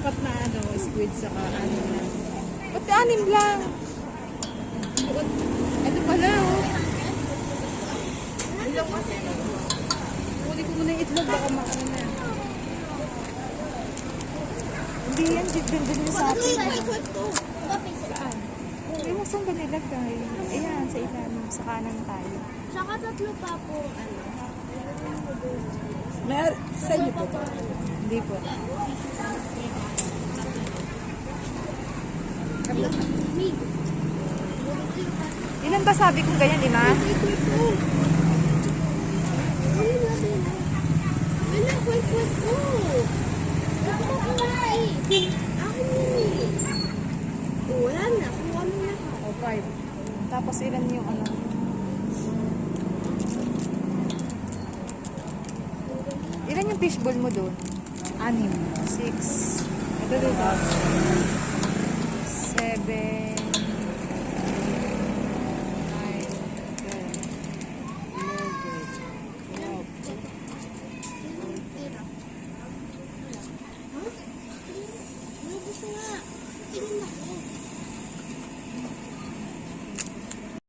apat na ano, squid saka ano na. Ba't 6 lang? Ito pala oh. Ilang kasi. Huli ko muna yung itlog, baka maano na. Hindi yan, din yung sa akin. Saan? Yung saan ba nilagay? Ayan, sa ilalim, sa kanan tayo. Saka 3 pa po, ano. Sa inyo po ba? Hindi po. Ilan ba sabi kong ganyan, 5? Wala, kwek ko. Ako kumain. Akin yun eh. Wala na, kuha mo na. O, 5. Tapos ilan yung ano? Ilan yung fishball mo doon? 6. 6. Ito dito.